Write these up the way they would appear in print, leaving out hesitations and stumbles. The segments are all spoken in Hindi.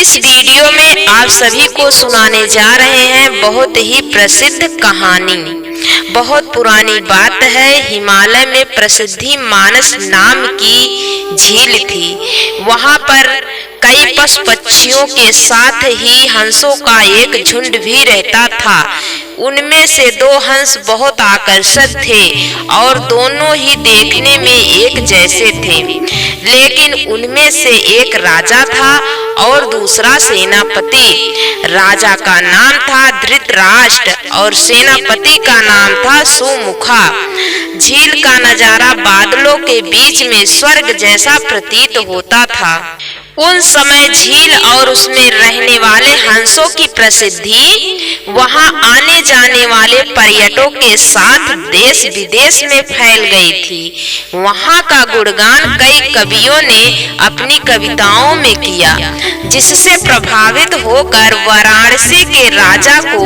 इस वीडियो में आप सभी को सुनाने जा रहे हैं बहुत ही प्रसिद्ध कहानी। बहुत पुरानी बात है, हिमालय में प्रसिद्धि मानस नाम की झील थी। वहां पर कई पशु पक्षियों के साथ ही हंसों का एक झुंड भी रहता था। उनमें से दो हंस बहुत आकर्षक थे और दोनों ही देखने में एक जैसे थे, लेकिन उनमें से एक राजा था और दूसरा सेनापति। राजा का नाम था धृतराष्ट्र और सेनापति का नाम था सुमुखा। झील का नजारा बादलों के बीच में स्वर्ग जैसा प्रतीत होता था। उन समय झील और उसमें रहने वाले हंसों की प्रसिद्धि वहां आने जाने वाले पर्यटकों के साथ देश विदेश में फैल गई थी। वहां का गुणगान कई कवियों ने अपनी कविताओं में किया, जिससे प्रभावित होकर वाराणसी के राजा को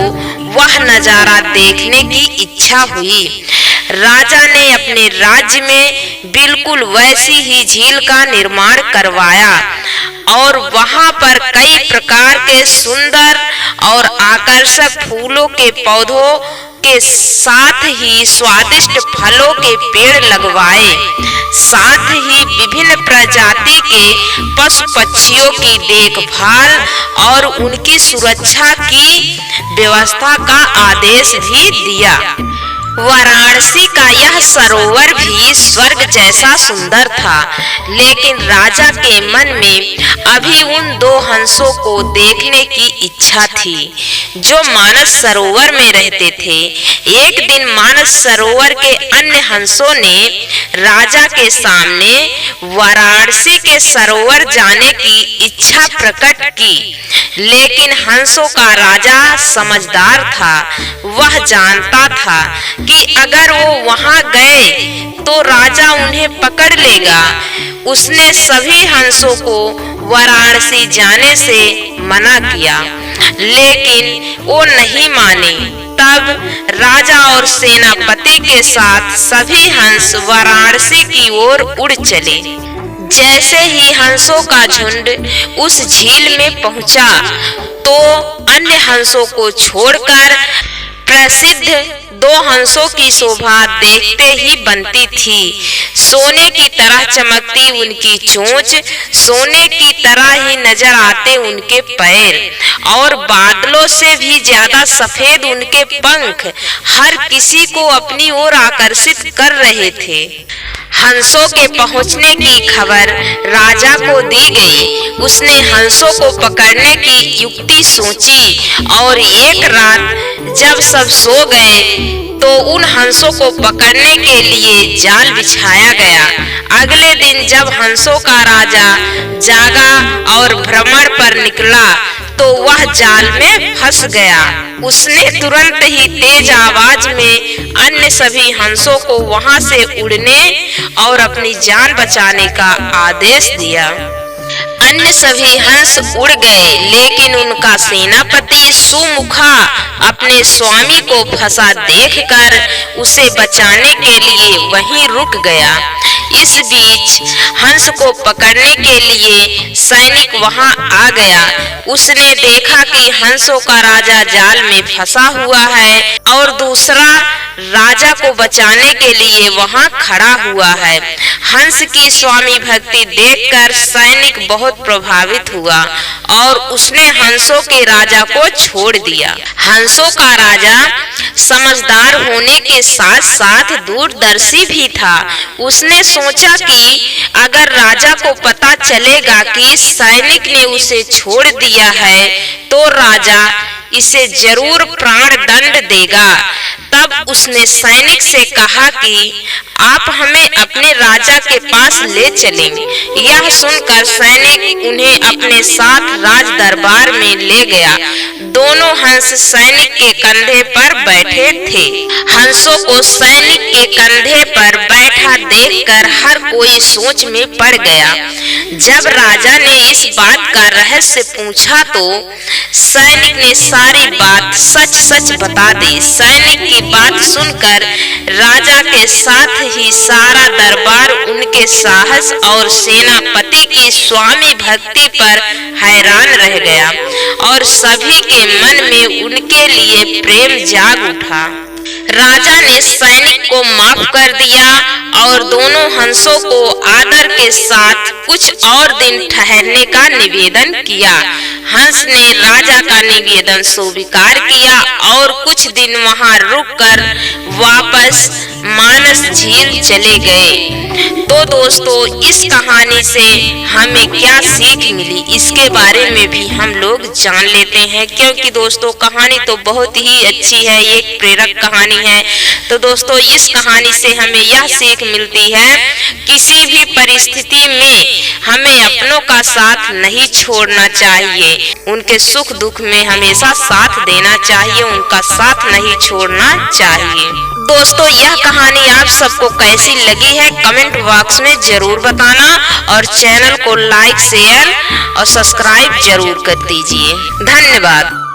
वह नजारा देखने की इच्छा हुई। राजा ने अपने राज्य में बिल्कुल वैसी ही झील का निर्माण करवाया और वहां पर कई प्रकार के सुंदर और आकर्षक फूलों के पौधों के साथ ही स्वादिष्ट फलों के पेड़ लगवाए। साथ ही विभिन्न प्रजाति के पशु पक्षियों की देखभाल और उनकी सुरक्षा की व्यवस्था का आदेश भी दिया। वाराणसी का यह सरोवर भी स्वर्ग जैसा सुंदर था, लेकिन राजा के मन में अभी उन दो हंसों को देखने की इच्छा थी जो मानस सरोवर में रहते थे। एक दिन मानस सरोवर के अन्य हंसों ने राजा के सामने वाराणसी के सरोवर जाने की इच्छा प्रकट की, लेकिन हंसों का राजा समझदार था। वह जानता था कि अगर वो वहां गए तो राजा उन्हें पकड़ लेगा। उसने सभी हंसों को वाराणसी जाने से मना किया, लेकिन वो नहीं माने। तब राजा और सेनापति के साथ सभी हंस वाराणसी की ओर उड़ चले। जैसे ही हंसों का झुंड उस झील में पहुंचा तो अन्य हंसों को छोड़कर प्रसिद्ध दो हंसों की शोभा देखते ही बनती थी। सोने की तरह चमकती उनकी चोंच, सोने की तरह ही नजर आते उनके पैर और बादलों से भी ज्यादा सफेद उनके पंख हर किसी को अपनी ओर आकर्षित कर रहे थे। हंसों के पहुंचने की खबर राजा को दी गई। उसने हंसों को पकड़ने की युक्ति सोची और एक रात जब सब सो गए तो उन हंसों को पकड़ने के लिए जाल बिछाया गया। अगले दिन जब हंसों का राजा जागा और भ्रमण पर निकला तो वह जाल में फंस गया। उसने तुरंत ही तेज आवाज में अन्य सभी हंसों को वहां से उड़ने और अपनी जान बचाने का आदेश दिया। अन्य सभी हंस उड़ गए, लेकिन उनका सेनापति सुमुखा अपने स्वामी को फंसा देखकर उसे बचाने के लिए वहीं रुक गया। इस बीच हंस को पकड़ने के लिए सैनिक वहां आ गया। उसने देखा कि हंसों का राजा जाल में फंसा हुआ है और दूसरा राजा को बचाने के लिए वहां खड़ा हुआ है। हंस की स्वामी भक्ति देखकर सैनिक बहुत प्रभावित हुआ और उसने हंसों के राजा को छोड़ दिया। हंसों का राजा समझदार होने के साथ साथ दूरदर्शी भी था। उसने सोचा कि अगर राजा को पता चलेगा कि सैनिक ने उसे छोड़ दिया है तो राजा इसे जरूर प्राण दंड देगा। तब उसने सैनिक से कहा कि आप हमें अपने राजा के पास ले चलें। यह सुनकर सैनिक उन्हें अपने साथ राज दरबार में ले गया। दोनों हंस सैनिक के कंधे पर बैठे थे। हंसों को सैनिक के कंधे पर बैठा देखकर हर कोई सोच में पड़ गया। जब राजा ने इस बात का रहस्य पूछा तो सैनिक ने सारी बात सच सच बता दी। सैनिक की बात सुनकर राजा के साथ ही सारा दरबार उनके साहस और सेनापति की स्वामी भक्ति पर हैरान रह गया और सभी के मन में उनके लिए प्रेम जाग उठा। राजा ने सैनिक को माफ कर दिया और दोनों हंसों को आदर के साथ कुछ और दिन ठहरने का निवेदन किया। हंस ने राजा का निवेदन स्वीकार किया और कुछ दिन वहां रुककर वापस मानस झील चले गए। तो दोस्तों, इस कहानी से हमें क्या सीख मिली, इसके बारे में भी हम लोग जान लेते हैं, क्योंकि दोस्तों कहानी तो बहुत ही अच्छी है, एक प्रेरक कहानी है। तो दोस्तों, इस कहानी से हमें यह सीख मिलती है, किसी भी परिस्थिति में हमें अपनों का साथ नहीं छोड़ना चाहिए, उनके सुख दुख में हमेशा साथ देना चाहिए, उनका साथ नहीं छोड़ना चाहिए। दोस्तों, यह कहानी आप सबको कैसी लगी है कमेंट बॉक्स में जरूर बताना और चैनल को लाइक शेयर और सब्सक्राइब जरूर कर दीजिए। धन्यवाद।